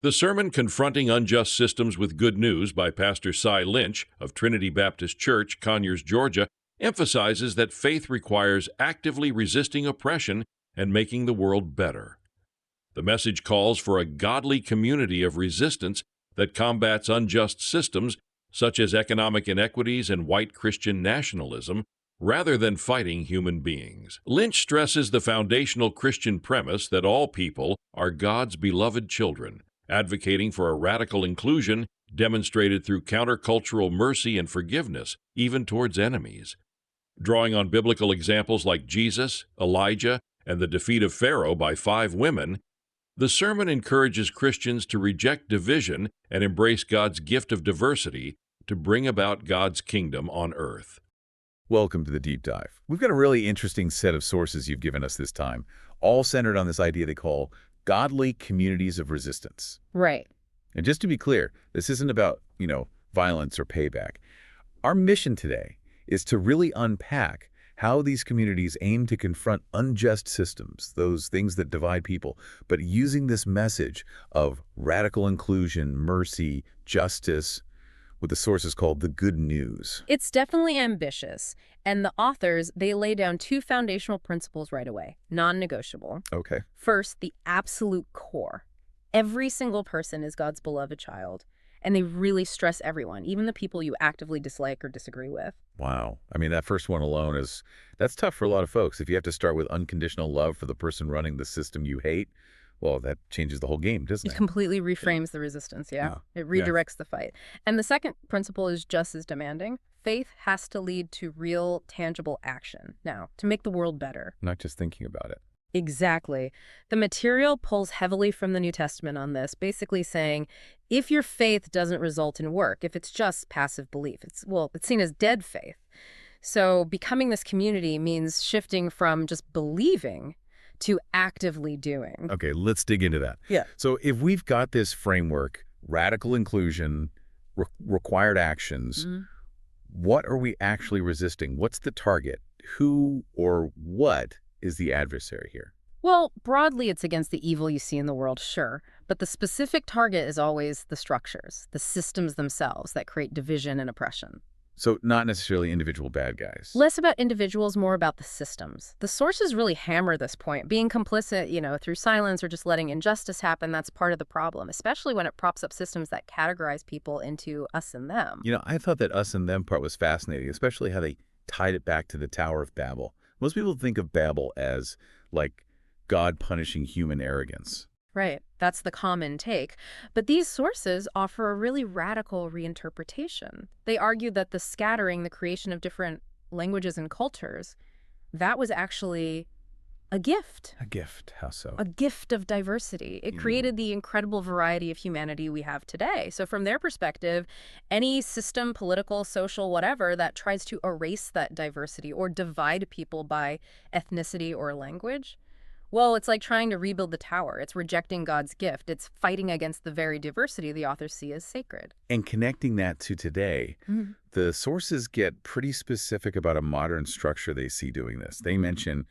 The sermon Confronting Unjust Systems with Good News by Pastor Cy Lynch of Trinity Baptist Church, Conyers, Georgia, emphasizes that faith requires actively resisting oppression and making the world better. The message calls for a godly community of resistance that combats unjust systems such as economic inequities and white Christian nationalism, rather than fighting human beings. Lynch stresses the foundational Christian premise that all people are God's beloved children, advocating for a radical inclusion demonstrated through countercultural mercy and forgiveness, even towards enemies. Drawing on biblical examples like Jesus, Elijah, and the defeat of Pharaoh by 5 women, the sermon encourages Christians to reject division and embrace God's gift of diversity to bring about God's kingdom on earth. Welcome to the Deep Dive. We've got a really interesting set of sources you've given us this time, all centered on this idea they call godly communities of resistance. Right. And just to be clear, this isn't about, violence or payback. Our mission today is to really unpack how these communities aim to confront unjust systems, those things that divide people, but using this message of radical inclusion, mercy, justice, what the sources called the good news. It's definitely ambitious. And the authors, they lay down 2 foundational principles right away, non-negotiable. Okay. First, the absolute core. Every single person is God's beloved child. And they really stress everyone, even the people you actively dislike or disagree with. Wow. I mean, that first one alone that's tough for a lot of folks. If you have to start with unconditional love for the person running the system you hate, well, that changes the whole game, doesn't it? It completely reframes the resistance, yeah. It redirects the fight. And the second principle is just as demanding. Faith has to lead to real, tangible action. Now, to make the world better. Not just thinking about it. Exactly. The material pulls heavily from the New Testament on this, basically saying, if your faith doesn't result in work, if it's just passive belief, it's seen as dead faith. So becoming this community means shifting from just believing to actively doing. Okay, let's dig into that. Yeah. So if we've got this framework, radical inclusion, required actions, what are we actually resisting? What's the target? Who or what is the adversary here? Well, broadly, it's against the evil you see in the world, sure. But the specific target is always the structures, the systems themselves that create division and oppression. So not necessarily individual bad guys. Less about individuals, more about the systems. The sources really hammer this point. Being complicit, through silence or just letting injustice happen, that's part of the problem, especially when it props up systems that categorize people into us and them. I thought that us and them part was fascinating, especially how they tied it back to the Tower of Babel. Most people think of Babel as, like, God punishing human arrogance. Right. That's the common take. But these sources offer a really radical reinterpretation. They argue that the scattering, the creation of different languages and cultures, that was actually a gift. A gift? How so? A gift of diversity. It created the incredible variety of humanity we have today. So from their perspective, any system, political, social, whatever, that tries to erase that diversity or divide people by ethnicity or language, well, it's like trying to rebuild the tower. It's rejecting God's gift. It's fighting against the very diversity the authors see as sacred. And connecting that to today, the sources get pretty specific about a modern structure they see doing this. They mention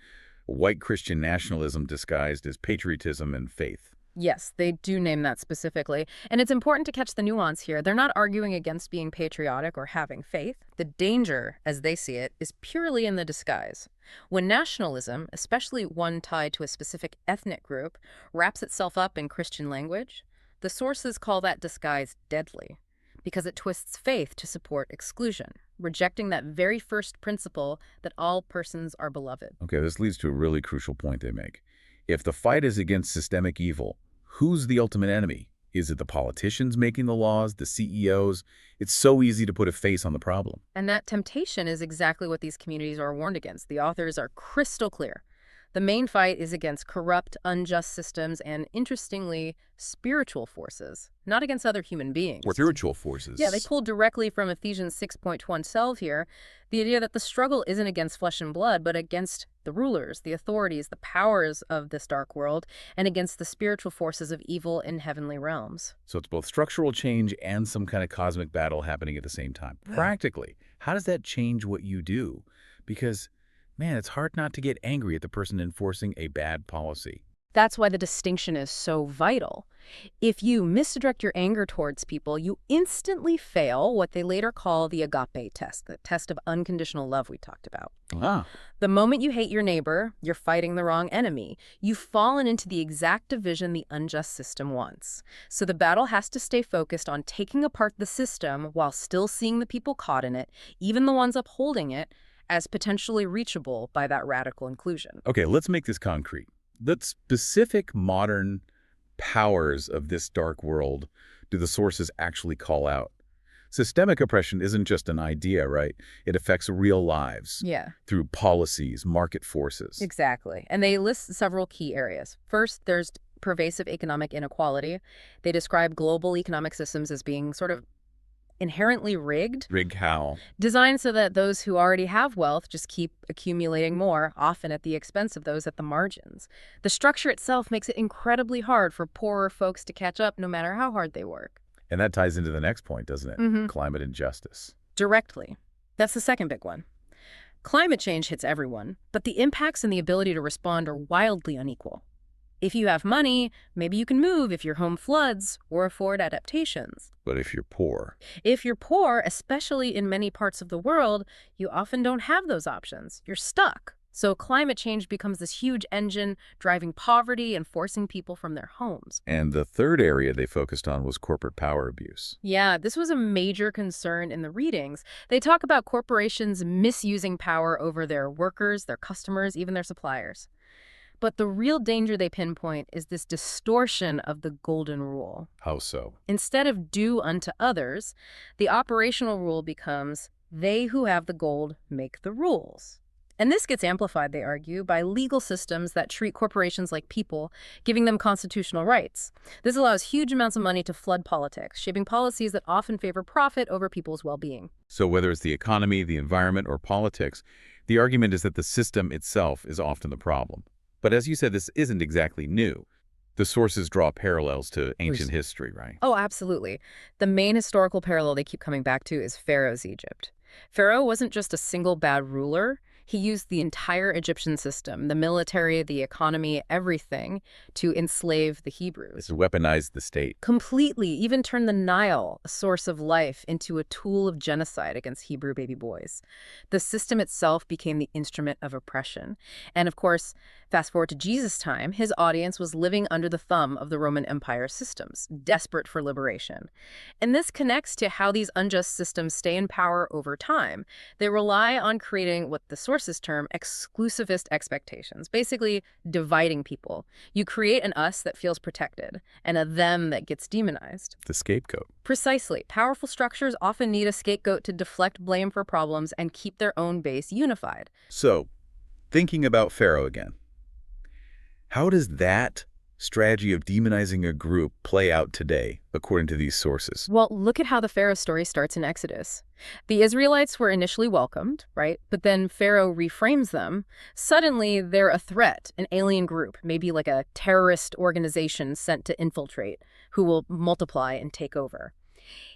white Christian nationalism disguised as patriotism and faith. Yes, they do name that specifically. And it's important to catch the nuance here. They're not arguing against being patriotic or having faith. The danger, as they see it, is purely in the disguise. When nationalism, especially one tied to a specific ethnic group, wraps itself up in Christian language, the sources call that disguise deadly because it twists faith to support exclusion, rejecting that very first principle that all persons are beloved. Okay, this leads to a really crucial point they make. If the fight is against systemic evil, who's the ultimate enemy? Is it the politicians making the laws, the CEOs? It's so easy to put a face on the problem. And that temptation is exactly what these communities are warned against. The authors are crystal clear. The main fight is against corrupt, unjust systems and, interestingly, spiritual forces, not against other human beings. Spiritual forces? Yeah, they pull directly from Ephesians 6.12 here, the idea that the struggle isn't against flesh and blood, but against the rulers, the authorities, the powers of this dark world, and against the spiritual forces of evil in heavenly realms. So it's both structural change and some kind of cosmic battle happening at the same time. Practically, how does that change what you do? Because, man, it's hard not to get angry at the person enforcing a bad policy. That's why the distinction is so vital. If you misdirect your anger towards people, you instantly fail what they later call the Agape Test, the test of unconditional love we talked about. Ah, The moment you hate your neighbor, you're fighting the wrong enemy. You've fallen into the exact division the unjust system wants. So the battle has to stay focused on taking apart the system while still seeing the people caught in it, even the ones upholding it, as potentially reachable by that radical inclusion. okay, let's make this concrete. The specific modern powers of this dark world do the sources actually call out? Systemic oppression isn't just an idea, right? It affects real lives Yeah, through policies, market forces. exactly. And they list several key areas. First, there's pervasive economic inequality. They describe global economic systems as being sort of inherently rigged, Rig how? designed so that those who already have wealth just keep accumulating more, often at the expense of those at the margins. The structure itself makes it incredibly hard for poorer folks to catch up no matter how hard they work. And that ties into the next point, doesn't it? Mhm. Climate injustice. Directly. That's the second big one. Climate change hits everyone, but the impacts and the ability to respond are wildly unequal. If you have money, maybe you can move if your home floods or afford adaptations. But if you're poor, If you're poor, especially in many parts of the world, you often don't have those options. You're stuck. So climate change becomes this huge engine driving poverty and forcing people from their homes. and the third area they focused on was corporate power abuse. Yeah, this was a major concern in the readings. They talk about corporations misusing power over their workers, their customers, even their suppliers. But the real danger they pinpoint is this distortion of the golden rule. How so? Instead of do unto others, the operational rule becomes they who have the gold make the rules. And this gets amplified, they argue, by legal systems that treat corporations like people, giving them constitutional rights. This allows huge amounts of money to flood politics, shaping policies that often favor profit over people's well-being. So whether it's the economy, the environment, or politics, the argument is that the system itself is often the problem. But as you said, this isn't exactly new. The sources draw parallels to ancient history, right? Oh, absolutely. The main historical parallel they keep coming back to is Pharaoh's Egypt. Pharaoh wasn't just a single bad ruler. He used the entire Egyptian system, the military, the economy, everything, to enslave the Hebrews. It's weaponized the state. Completely, even turned the Nile, a source of life, into a tool of genocide against Hebrew baby boys. The system itself became the instrument of oppression. And of course, fast forward to Jesus' time, his audience was living under the thumb of the Roman Empire systems, desperate for liberation. And this connects to how these unjust systems stay in power over time. They rely on creating what the sources term exclusivist expectations, basically dividing people. You create an us that feels protected and a them that gets demonized. The scapegoat. Precisely. Powerful structures often need a scapegoat to deflect blame for problems and keep their own base unified. So, thinking about Pharaoh again, how does that strategy of demonizing a group play out today, according to these sources? Well, look at how the Pharaoh story starts in Exodus. The Israelites were initially welcomed, right? But then Pharaoh reframes them. Suddenly, they're a threat, an alien group, maybe like a terrorist organization sent to infiltrate, who will multiply and take over.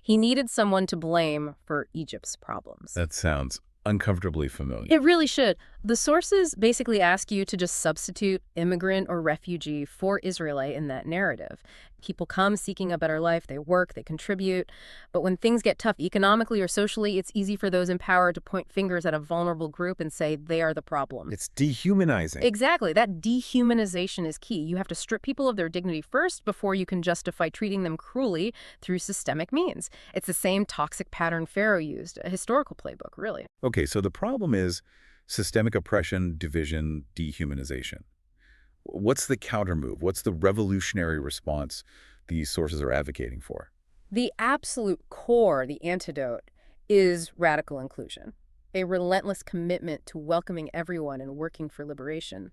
He needed someone to blame for Egypt's problems. That sounds uncomfortably familiar. It really should. The sources basically ask you to just substitute immigrant or refugee for Israelite in that narrative. People come seeking a better life, they work, they contribute. But when things get tough economically or socially, it's easy for those in power to point fingers at a vulnerable group and say they are the problem. It's dehumanizing. Exactly. That dehumanization is key. You have to strip people of their dignity first before you can justify treating them cruelly through systemic means. It's the same toxic pattern Pharaoh used, a historical playbook, really. Okay, so the problem is systemic oppression, division, dehumanization. What's the countermove? What's the revolutionary response these sources are advocating for? The absolute core, the antidote, is radical inclusion, a relentless commitment to welcoming everyone and working for liberation.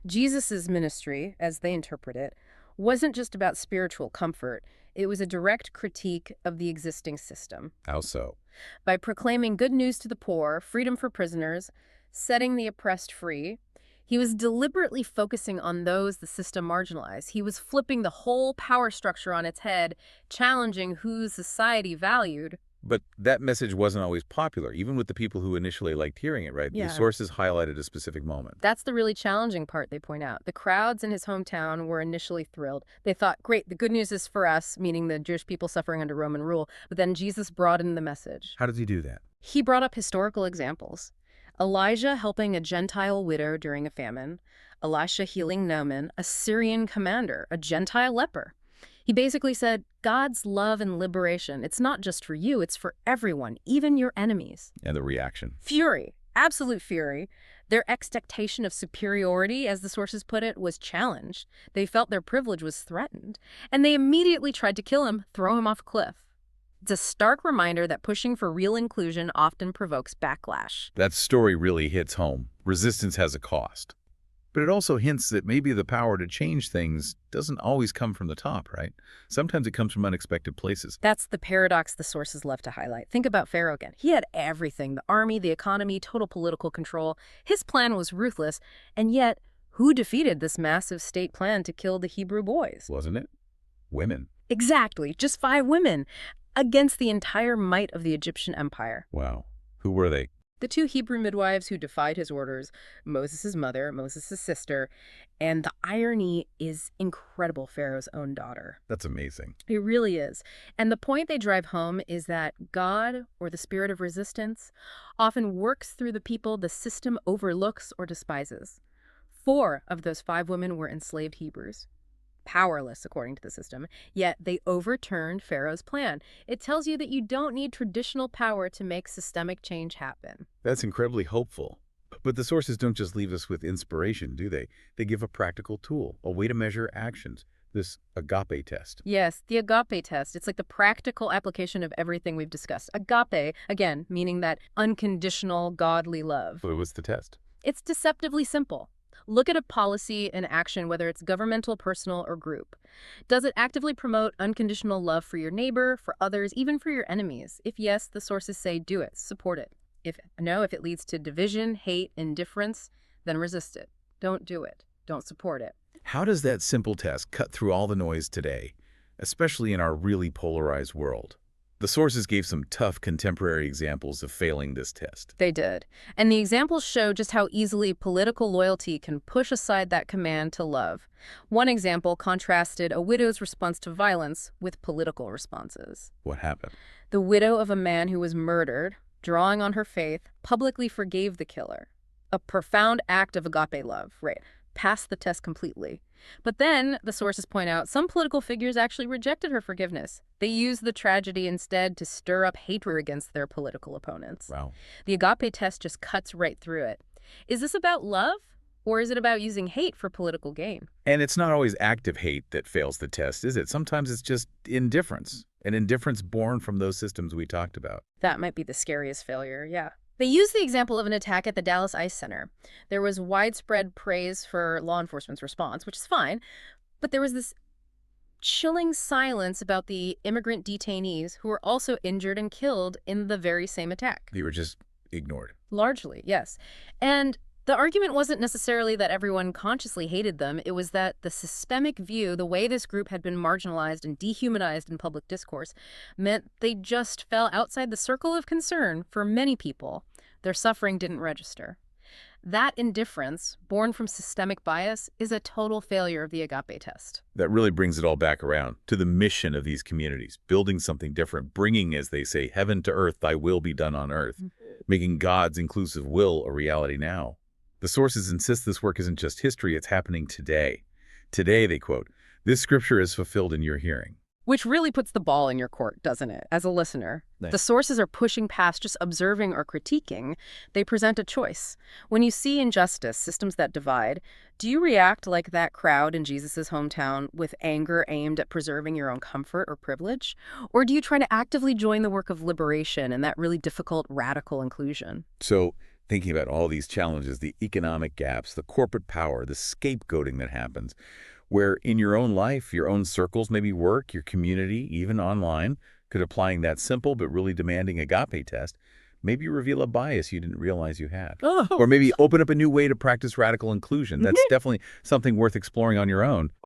Jesus' ministry, as they interpret it, wasn't just about spiritual comfort. It was a direct critique of the existing system. How so? By proclaiming good news to the poor, freedom for prisoners, setting the oppressed free, he was deliberately focusing on those the system marginalized. He was flipping the whole power structure on its head, challenging who society valued But that message wasn't always popular, even with the people who initially liked hearing it, right? Yeah. The sources highlighted a specific moment. That's the really challenging part, they point out. The crowds in his hometown were initially thrilled. They thought, great, the good news is for us, meaning the Jewish people suffering under Roman rule. But then Jesus broadened the message. How does he do that? He brought up historical examples. Elijah helping a Gentile widow during a famine. Elisha healing Naaman, a Syrian commander, a Gentile leper. He basically said, God's love and liberation, it's not just for you, it's for everyone, even your enemies. And the reaction? Fury, absolute fury. Their expectation of superiority, as the sources put it, was challenged. They felt their privilege was threatened. And they immediately tried to kill him, throw him off a cliff. It's a stark reminder that pushing for real inclusion often provokes backlash. That story really hits home. Resistance has a cost. But it also hints that maybe the power to change things doesn't always come from the top, right? Sometimes it comes from unexpected places. That's the paradox the sources love to highlight. Think about Pharaoh again. He had everything, the army, the economy, total political control. His plan was ruthless, and yet, who defeated this massive state plan to kill the Hebrew boys? Wasn't it? Women. Exactly, just 5 women, against the entire might of the Egyptian empire. Wow. Who were they? The 2 Hebrew midwives who defied his orders, Moses' mother, Moses' sister, and the irony is incredible, Pharaoh's own daughter. That's amazing. It really is. And the point they drive home is that God, or the spirit of resistance, often works through the people the system overlooks or despises. 4 of those 5 women were enslaved Hebrews. Powerless, according to the system, yet they overturned Pharaoh's plan. It tells you that you don't need traditional power to make systemic change happen. That's incredibly hopeful. But the sources don't just leave us with inspiration, do they? They give a practical tool, a way to measure actions, this Agape Test. Yes, the Agape Test. It's like the practical application of everything we've discussed. Agape, again, meaning that unconditional, godly love. What was the test? It's deceptively simple. Look at a policy in action, whether it's governmental, personal, or group. Does it actively promote unconditional love for your neighbor, for others, even for your enemies? If yes, the sources say do it, support it. If no, if it leads to division, hate, indifference, then resist it. Don't do it. Don't support it. How does that simple test cut through all the noise today, especially in our really polarized world? The sources gave some tough contemporary examples of failing this test. They did. And the examples show just how easily political loyalty can push aside that command to love. One example contrasted a widow's response to violence with political responses. What happened? The widow of a man who was murdered, drawing on her faith, publicly forgave the killer. A profound act of agape love, right? Passed the test completely. But then, the sources point out, some political figures actually rejected her forgiveness. They used the tragedy instead to stir up hatred against their political opponents. Wow. The Agape Test just cuts right through it. Is this about love, or is it about using hate for political gain? And it's not always active hate that fails the test, is it? Sometimes it's just indifference, an indifference born from those systems we talked about. That might be the scariest failure, yeah. They used the example of an attack at the Dallas Ice Center. There was widespread praise for law enforcement's response, which is fine, but there was this chilling silence about the immigrant detainees who were also injured and killed in the very same attack. They were just ignored. Largely, yes. And the argument wasn't necessarily that everyone consciously hated them. It was that the systemic view, the way this group had been marginalized and dehumanized in public discourse, meant they just fell outside the circle of concern for many people. Their suffering didn't register. That indifference, born from systemic bias, is a total failure of the Agape Test. That really brings it all back around to the mission of these communities, building something different, bringing, as they say, heaven to earth, thy will be done on earth, making God's inclusive will a reality now. The sources insist this work isn't just history, it's happening today. Today, they quote, "This scripture is fulfilled in your hearing." Which really puts the ball in your court, doesn't it, as a listener? Nice. The sources are pushing past just observing or critiquing. They present a choice. When you see injustice, systems that divide, do you react like that crowd in Jesus' hometown with anger aimed at preserving your own comfort or privilege? Or do you try to actively join the work of liberation and that really difficult radical inclusion? So, thinking about all these challenges, the economic gaps, the corporate power, the scapegoating that happens, where in your own life, your own circles, maybe work, your community, even online, could applying that simple but really demanding Agape Test, maybe reveal a bias you didn't realize you had. Oh. Or maybe open up a new way to practice radical inclusion. That's definitely something worth exploring on your own.